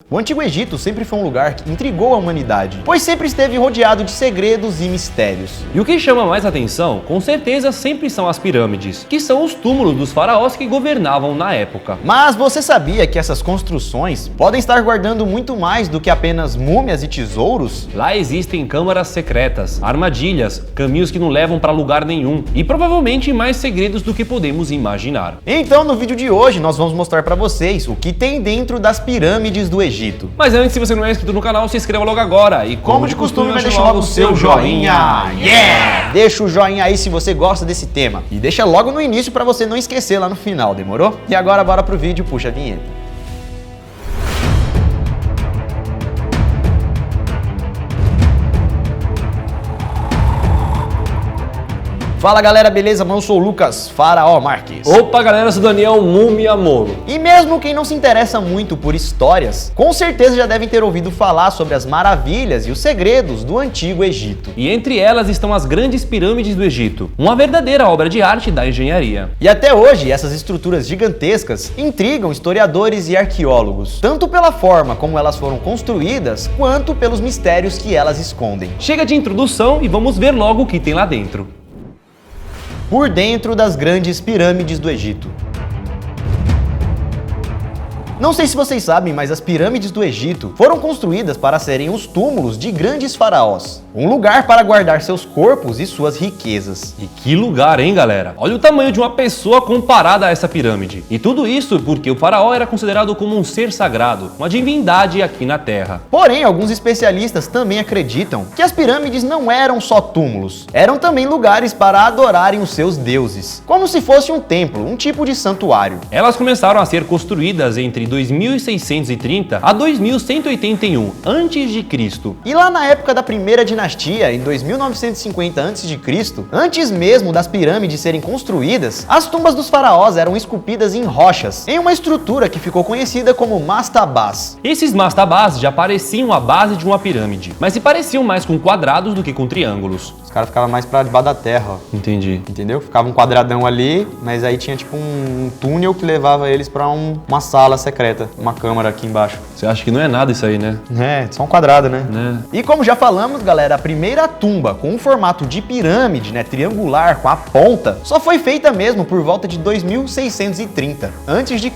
O Antigo Egito sempre foi um lugar que intrigou a humanidade, pois sempre esteve rodeado de segredos e mistérios. E o que chama mais atenção, com certeza, sempre são as pirâmides, que são os túmulos dos faraós que governavam na época. Mas você sabia que essas construções podem estar guardando muito mais do que apenas múmias e tesouros? Lá existem câmaras secretas, armadilhas, caminhos que não levam para lugar nenhum e provavelmente mais segredos do que podemos imaginar. Então no vídeo de hoje nós vamos mostrar para vocês o que tem dentro das pirâmides do Egito. Mas antes, se você não é inscrito no canal, se inscreva logo agora. E como de costume, deixa logo o seu joinha. Yeah! Deixa o joinha aí se você gosta desse tema. E deixa logo no início para você não esquecer lá no final, demorou? E agora bora pro vídeo, puxa a vinheta. Fala galera, beleza? Eu sou o Lucas Faraó Marques. Opa galera, eu sou o Daniel Múmia Moro. E mesmo quem não se interessa muito por histórias, com certeza já devem ter ouvido falar sobre as maravilhas e os segredos do Antigo Egito. E entre elas estão as grandes pirâmides do Egito, uma verdadeira obra de arte da engenharia. E até hoje, essas estruturas gigantescas intrigam historiadores e arqueólogos, tanto pela forma como elas foram construídas, quanto pelos mistérios que elas escondem. Chega de introdução e vamos ver logo o que tem lá dentro. Por dentro das grandes pirâmides do Egito. Não sei se vocês sabem, mas as pirâmides do Egito foram construídas para serem os túmulos de grandes faraós. Um lugar para guardar seus corpos e suas riquezas. E que lugar, hein, galera? Olha o tamanho de uma pessoa comparada a essa pirâmide. E tudo isso porque o faraó era considerado como um ser sagrado, uma divindade aqui na Terra. Porém, alguns especialistas também acreditam que as pirâmides não eram só túmulos, eram também lugares para adorarem os seus deuses, como se fosse um templo, um tipo de santuário. Elas começaram a ser construídas entre 2630 a 2181 a.C. E lá na época da primeira dinastia, em 2950 a.C., antes mesmo das pirâmides serem construídas, as tumbas dos faraós eram esculpidas em rochas, em uma estrutura que ficou conhecida como mastabás. Esses mastabás já pareciam a base de uma pirâmide, mas se pareciam mais com quadrados do que com triângulos. Os caras ficavam mais pra debaixo da terra, ó. Entendi. Entendeu? Ficava um quadradão ali, mas aí tinha tipo um túnel que levava eles pra uma sala secreta, uma câmara aqui embaixo. Você acha que não é nada isso aí, né? É, só um quadrado, né? E como já falamos, galera, a primeira tumba com um formato de pirâmide, né, triangular, com a ponta, só foi feita mesmo por volta de 2630 a.C.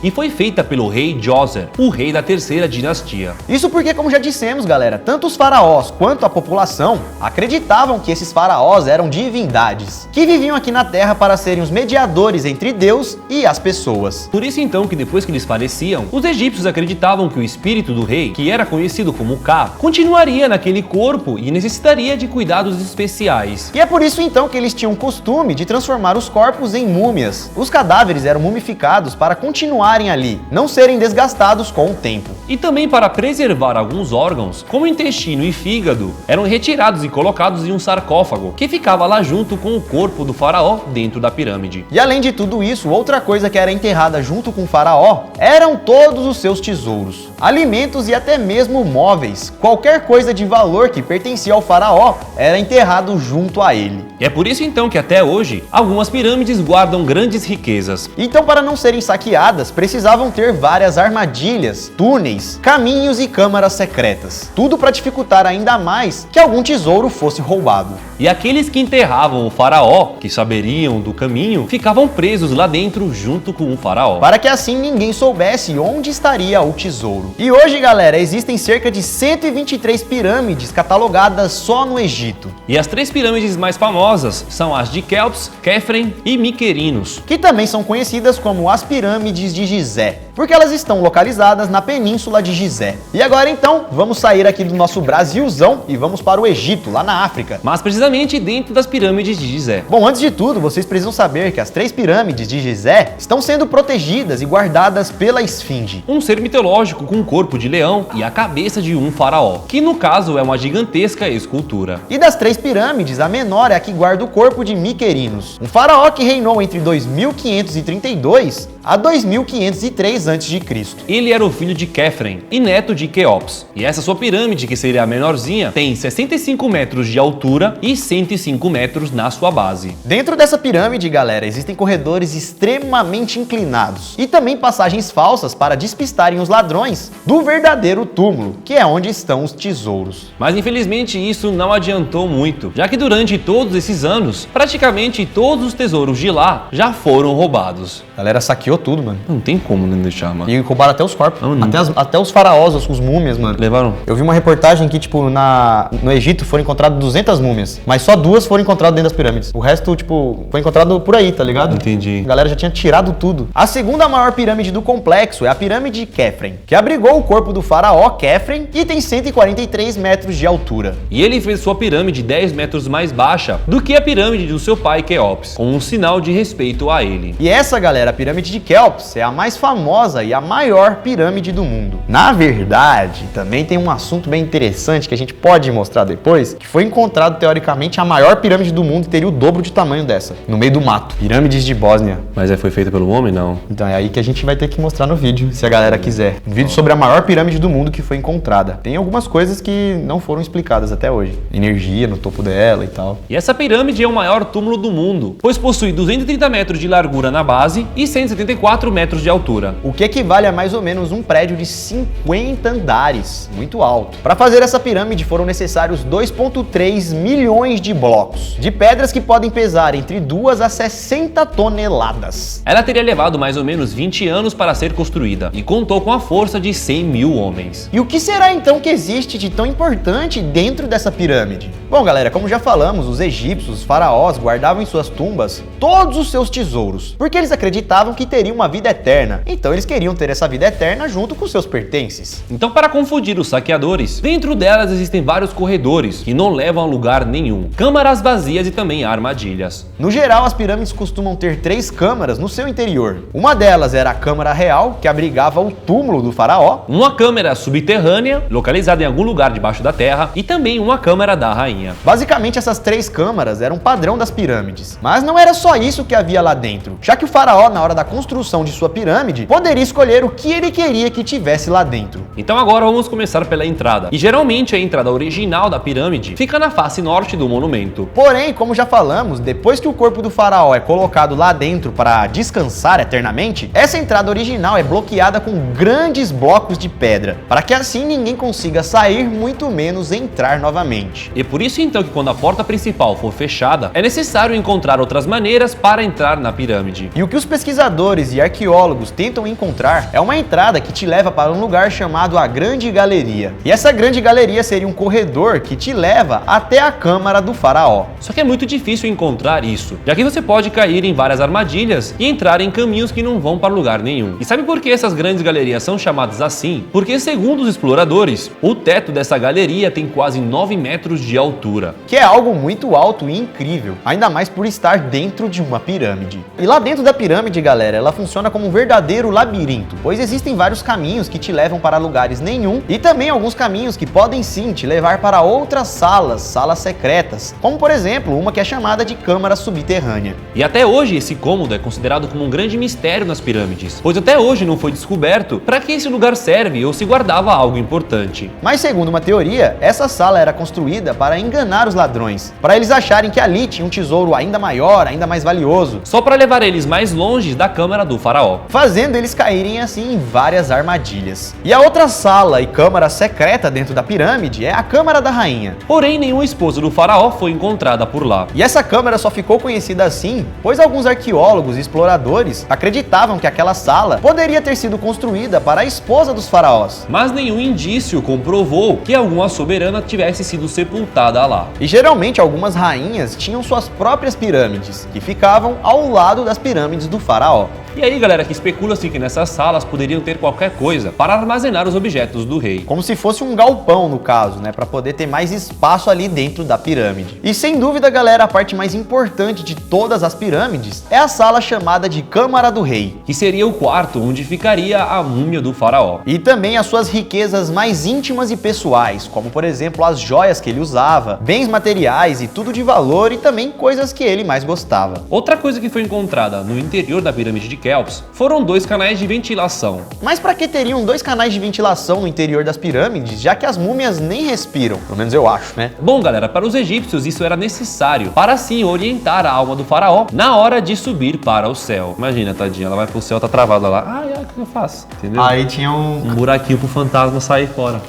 E foi feita pelo rei Djoser, o rei da terceira dinastia. Isso porque, como já dissemos, galera, tanto os faraós quanto a população acreditavam que esses faraós eram divindades, que viviam aqui na Terra para serem os mediadores entre Deus e as pessoas. Por isso então que depois que eles faleciam, os egípcios acreditavam que o espírito do rei, que era conhecido como Ka, continuaria naquele corpo e necessitaria de cuidados especiais. E é por isso então que eles tinham o costume de transformar os corpos em múmias. Os cadáveres eram mumificados para continuarem ali, não serem desgastados com o tempo. E também para preservar alguns órgãos, como o intestino e fígado, eram retirados e colocados em um sarcófago, que ficava lá junto com o corpo do faraó dentro da pirâmide. E além de tudo isso, outra coisa que era enterrada junto com o faraó eram todos os seus tesouros, alimentos e até mesmo móveis. Qualquer coisa de valor que pertencia ao faraó era enterrado junto a ele. E é por isso então que até hoje, algumas pirâmides guardam grandes riquezas. Então, para não serem saqueadas, precisavam ter várias armadilhas, túneis, caminhos e câmaras secretas. Tudo para dificultar ainda mais que algum tesouro fosse roubado. E aqueles que enterravam o faraó, que saberiam do caminho, ficavam presos lá dentro junto com o faraó, para que assim ninguém soubesse onde estaria o tesouro. E hoje, galera, existem cerca de 123 pirâmides catalogadas só no Egito. E as três pirâmides mais famosas são as de Kéops, Khafre e Mycerinos, que também são conhecidas como as pirâmides de Gizé, porque elas estão localizadas na península de Gizé. E agora então, vamos sair aqui do nosso Brasilzão e vamos para o Egito, lá na África. Mas precisamente dentro das pirâmides de Gizé. Bom, antes de tudo, vocês precisam saber que as três pirâmides de Gizé estão sendo protegidas e guardadas pela Esfinge, um ser mitológico com um corpo de leão e a cabeça de um faraó, que no caso é uma gigantesca escultura. E das três pirâmides, a menor é a que guarda o corpo de Mycerinos, um faraó que reinou entre 2532 a 2503 a.C. Ele era o filho de Quefren e neto de Quéops. E essa sua pirâmide, que seria a menorzinha, tem 65 metros de altura e 105 metros na sua base. Dentro dessa pirâmide, galera, existem corredores extremamente inclinados e também passagens falsas para despistarem os ladrões do verdadeiro túmulo, que é onde estão os tesouros. Mas infelizmente isso não adiantou muito, já que durante todos esses anos, praticamente todos os tesouros de lá já foram roubados. A galera saqueou tudo, mano. Não tem como não deixar, mano. E roubaram até os corpos. Não. Até os faraós, os múmias, mano. Levaram? Eu vi uma reportagem que, tipo, no Egito foram encontradas 200 múmias, mas só 2 foram encontradas dentro das pirâmides. O resto, tipo, foi encontrado por aí, tá ligado? Entendi. A galera já tinha tirado tudo. A segunda maior pirâmide do complexo é a pirâmide de Quefren, que abrigou o corpo do faraó Quefren e tem 143 metros de altura. E ele fez sua pirâmide 10 metros mais baixa do que a pirâmide do seu pai Quéops, como um sinal de respeito a ele. E essa, galera, a pirâmide de Quéops é a mais famosa e a maior pirâmide do mundo. Na verdade, também tem um assunto bem interessante que a gente pode mostrar depois, que foi encontrado teoricamente a maior pirâmide do mundo e teria o dobro de tamanho dessa, no meio do mato. Pirâmides de Bósnia. Mas foi feita pelo homem, não? Então é aí que a gente vai ter que mostrar no vídeo, se a galera quiser. Um vídeo sobre a maior pirâmide do mundo que foi encontrada. Tem algumas coisas que não foram explicadas até hoje. Energia no topo dela e tal. E essa pirâmide é o maior túmulo do mundo, pois possui 230 metros de largura na base e 174 metros de altura. O que equivale a mais ou menos um prédio de 50 andares, muito alto. Para fazer essa pirâmide foram necessários 2,3 milhões de blocos, de pedras que podem pesar entre 2 a 60 toneladas. Ela teria levado mais ou menos 20 anos para ser construída e contou com a força de 100 mil homens. E o que será então que existe de tão importante dentro dessa pirâmide? Bom, galera, como já falamos, os egípcios, os faraós, guardavam em suas tumbas todos os seus tesouros, porque eles acreditavam que teriam uma vida eterna. Então eles queriam ter essa vida eterna junto com seus pertences. Então, para confundir os saqueadores, dentro delas existem vários corredores que não levam a lugar nenhum, câmaras vazias e também armadilhas. No geral, as pirâmides costumam ter 3 câmaras no seu interior. Uma delas era a câmara real, que abrigava o túmulo do faraó. Uma câmara subterrânea, localizada em algum lugar debaixo da terra, e também uma câmara da rainha. Basicamente, essas 3 câmaras eram padrão das pirâmides. Mas não era só isso que havia lá dentro, já que o faraó, na hora da construção de sua pirâmide, poderia escolher o que ele queria que tivesse lá dentro. Então agora vamos começar pela entrada. E geralmente a entrada original da pirâmide fica na face norte do monumento. Porém, como já falamos, depois que o corpo do faraó é colocado lá dentro para descansar eternamente, essa entrada original é bloqueada com grandes blocos de pedra, para que assim ninguém consiga sair, muito menos entrar novamente. E por isso então que quando a porta principal for fechada, é necessário encontrar outras maneiras para entrar na pirâmide. E o que os pesquisadores e arqueólogos tentam encontrar é uma entrada que te leva para um lugar chamado a Grande Galeria. E essa Grande Galeria seria um corredor que te leva até a câmara do faraó. Só que é muito difícil encontrar isso, já que você pode cair em várias armadilhas e entrar em caminhos que não vão para lugar nenhum. E sabe por que essas grandes galerias são chamadas assim? Porque, segundo os exploradores, o teto dessa galeria tem quase 9 metros de altura. Que é algo muito alto e incrível, ainda mais por estar dentro de uma pirâmide. E lá dentro da pirâmide, galera, ela funciona como um verdadeiro labirinto, pois existem vários caminhos que te levam para lugares nenhum e também alguns caminhos que podem sim te levar para outras salas secretas, como por exemplo uma que é chamada de câmara subterrânea. E até hoje esse cômodo é considerado como um grande mistério nas pirâmides, pois até hoje não foi descoberto para que esse lugar serve ou se guardava algo importante. Mas segundo uma teoria, essa sala era construída para enganar os ladrões, para eles acharem que ali tinha um tesouro ainda maior, ainda mais valioso, só para levar eles mais longe da câmara do faraó, fazendo eles caírem assim em várias armadilhas. E a outra sala e câmara secreta dentro da pirâmide é a câmara da rainha. Porém, nenhuma esposa do faraó foi encontrada por lá. E essa câmara só ficou conhecida assim, pois alguns arqueólogos e exploradores acreditavam que aquela sala poderia ter sido construída para a esposa dos faraós. Mas nenhum indício comprovou que alguma soberana tivesse sido sepultada lá. E geralmente algumas rainhas tinham suas próprias pirâmides, que ficavam ao lado das pirâmides do faraó. E aí, galera, que especula-se que nessas salas poderiam ter qualquer coisa para armazenar os objetos do rei. Como se fosse um galpão, no caso, né? Para poder ter mais espaço ali dentro da pirâmide. E sem dúvida, galera, a parte mais importante de todas as pirâmides é a sala chamada de Câmara do Rei, que seria o quarto onde ficaria a múmia do faraó. E também as suas riquezas mais íntimas e pessoais, como por exemplo as joias que ele usava, bens materiais e tudo de valor e também coisas que ele mais gostava. Outra coisa que foi encontrada no interior da pirâmide de Kelps foram 2 canais de ventilação. Mas para que teriam 2 canais de ventilação no interior das pirâmides, já que as múmias nem respiram? Pelo menos eu acho, né? Bom, galera, para os egípcios isso era necessário para assim orientar a alma do faraó na hora de subir para o céu. Imagina, tadinha, ela vai pro céu, tá travada lá. Ai, o que eu faço? Entendeu? Aí tinha um buraquinho pro fantasma sair fora.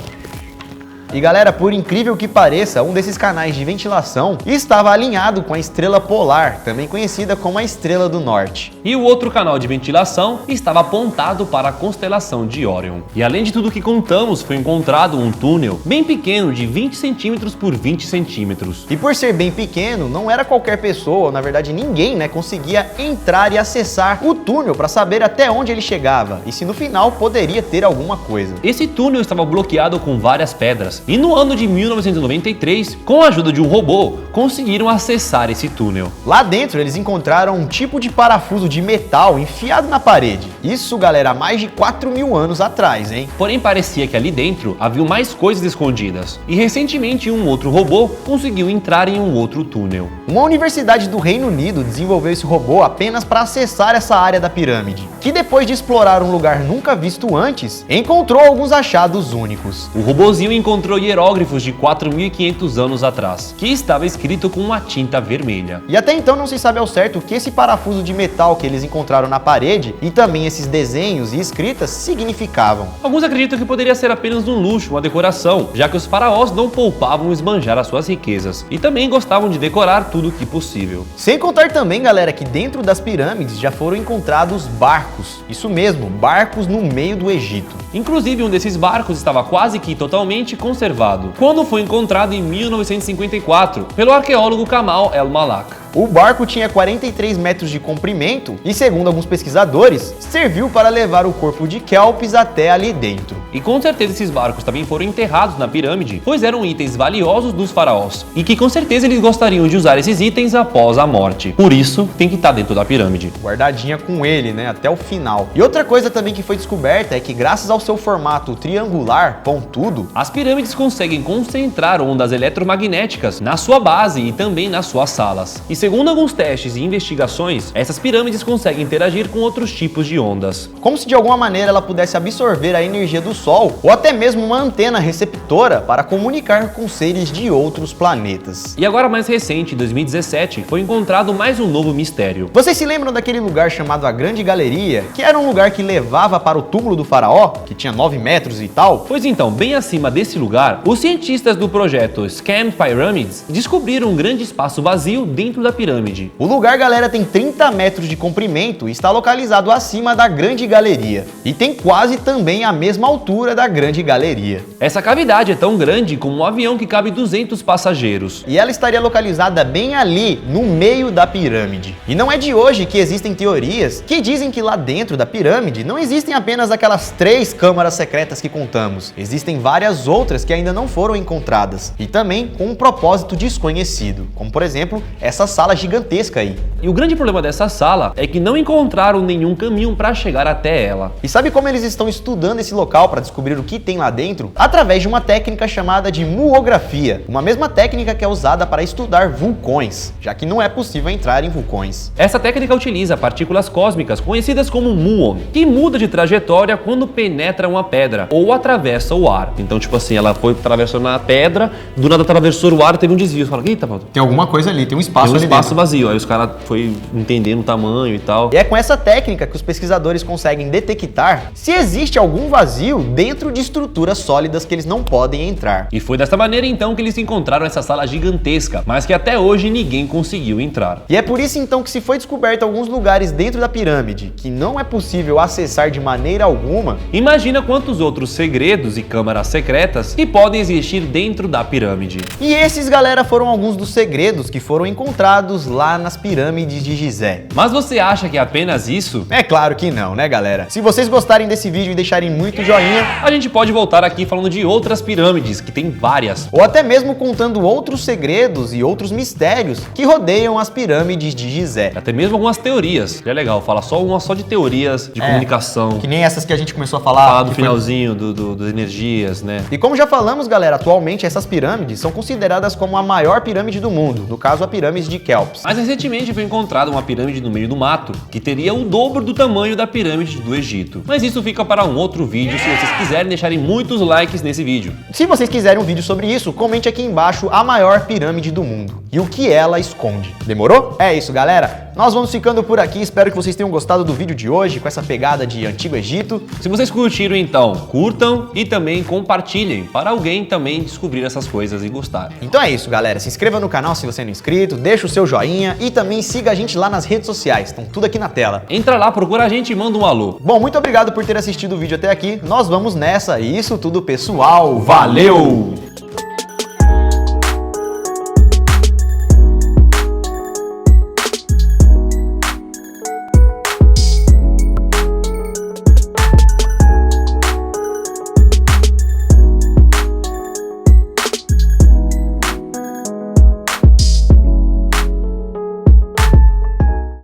E galera, por incrível que pareça, um desses canais de ventilação estava alinhado com a estrela polar, também conhecida como a Estrela do Norte. E o outro canal de ventilação estava apontado para a constelação de Órion. E além de tudo que contamos, foi encontrado um túnel bem pequeno de 20 centímetros por 20 centímetros. E por ser bem pequeno, não era qualquer pessoa, ou na verdade ninguém, né, conseguia entrar e acessar o túnel para saber até onde ele chegava e se no final poderia ter alguma coisa. Esse túnel estava bloqueado com várias pedras. E no ano de 1993, com a ajuda de um robô, conseguiram acessar esse túnel. Lá dentro eles encontraram um tipo de parafuso de metal enfiado na parede. Isso, galera, há mais de 4.000 anos atrás, hein? Porém parecia que ali dentro havia mais coisas escondidas. E recentemente um outro robô conseguiu entrar em um outro túnel. Uma universidade do Reino Unido desenvolveu esse robô apenas para acessar essa área da pirâmide, que depois de explorar um lugar nunca visto antes, encontrou alguns achados únicos. O robozinho encontrou hieróglifos de 4.500 anos atrás, que estava escrito com uma tinta vermelha. E até então não se sabe ao certo o que esse parafuso de metal que eles encontraram na parede e também esses desenhos e escritas significavam. Alguns acreditam que poderia ser apenas um luxo, uma decoração, já que os faraós não poupavam esbanjar as suas riquezas e também gostavam de decorar tudo o que possível. Sem contar também, galera, que dentro das pirâmides já foram encontrados barcos. Isso mesmo, barcos no meio do Egito. Inclusive um desses barcos estava quase que totalmente conservado, quando foi encontrado em 1954 pelo arqueólogo Kamal El-Malak. O barco tinha 43 metros de comprimento e, segundo alguns pesquisadores, serviu para levar o corpo de Kelps até ali dentro. E com certeza esses barcos também foram enterrados na pirâmide, pois eram itens valiosos dos faraós, e que com certeza eles gostariam de usar esses itens após a morte. Por isso, tem que estar dentro da pirâmide. Guardadinha com ele, né, até o final. E outra coisa também que foi descoberta é que, graças ao seu formato triangular, pontudo, as pirâmides conseguem concentrar ondas eletromagnéticas na sua base e também nas suas salas. E segundo alguns testes e investigações, essas pirâmides conseguem interagir com outros tipos de ondas. Como se de alguma maneira ela pudesse absorver a energia do Sol, ou até mesmo uma antena receptora para comunicar com seres de outros planetas. E agora mais recente, em 2017, foi encontrado mais um novo mistério. Vocês se lembram daquele lugar chamado a Grande Galeria, que era um lugar que levava para o túmulo do faraó, que tinha 9 metros e tal? Pois então, bem acima desse lugar, os cientistas do projeto Scanned Pyramids descobriram um grande espaço vazio dentro da pirâmide. O lugar, galera, tem 30 metros de comprimento e está localizado acima da Grande Galeria. E tem quase também a mesma altura da Grande Galeria. Essa cavidade é tão grande como um avião que cabe 200 passageiros. E ela estaria localizada bem ali, no meio da pirâmide. E não é de hoje que existem teorias que dizem que lá dentro da pirâmide não existem apenas aquelas 3 câmaras secretas que contamos. Existem várias outras que ainda não foram encontradas. E também com um propósito desconhecido. Como, por exemplo, essa sala gigantesca aí. E o grande problema dessa sala é que não encontraram nenhum caminho para chegar até ela. E sabe como eles estão estudando esse local para descobrir o que tem lá dentro? Através de uma técnica chamada de muografia, uma mesma técnica que é usada para estudar vulcões, já que não é possível entrar em vulcões. Essa técnica utiliza partículas cósmicas conhecidas como muon, que muda de trajetória quando penetra uma pedra ou atravessa o ar. Então, tipo assim, ela foi atravessando a pedra, do nada atravessou o ar e teve um desvio. Você fala, eita, mano. Tem alguma coisa ali, tem um espaço ali. Tem um espaço vazio, aí os caras foi entendendo o tamanho e tal. E é com essa técnica que os pesquisadores conseguem detectar se existe algum vazio dentro de estruturas sólidas que eles não podem entrar. E foi dessa maneira então que eles encontraram essa sala gigantesca, mas que até hoje ninguém conseguiu entrar. E é por isso então que se foi descoberto alguns lugares dentro da pirâmide que não é possível acessar de maneira alguma. Imagina quantos outros segredos e câmaras secretas que podem existir dentro da pirâmide. E esses, galera, foram alguns dos segredos que foram encontrados lá nas pirâmides de Gizé. Mas você acha que é apenas isso? É claro que não, né, galera? Se vocês gostarem desse vídeo e deixarem muito joinha, a gente pode voltar aqui falando de outras pirâmides, que tem várias. Ou até mesmo contando outros segredos e outros mistérios que rodeiam as pirâmides de Gizé. Até mesmo algumas teorias. É legal, fala só de teorias de comunicação. Que nem essas que a gente começou a falar. Do finalzinho, das energias, né? E como já falamos, galera, atualmente essas pirâmides são consideradas como a maior pirâmide do mundo. No caso, a pirâmide de Kelps. Mas recentemente foi encontrada uma pirâmide no meio do mato, que teria o dobro do tamanho da pirâmide do Egito. Mas isso fica para um outro vídeo, se vocês quiserem deixarem muitos likes nesse vídeo. Se vocês quiserem um vídeo sobre isso, comente aqui embaixo a maior pirâmide do mundo e o que ela esconde. Demorou? É isso, galera. Nós vamos ficando por aqui, espero que vocês tenham gostado do vídeo de hoje, com essa pegada de Antigo Egito. Se vocês curtiram, então, curtam e também compartilhem, para alguém também descobrir essas coisas e gostar. Então é isso, galera. Se inscreva no canal se você não é inscrito, deixa o seu joinha e também siga a gente lá nas redes sociais, estão tudo aqui na tela. Entra lá, procura a gente e manda um alô. Bom, muito obrigado por ter assistido o vídeo até aqui. Nós vamos nessa e isso tudo, pessoal. Valeu!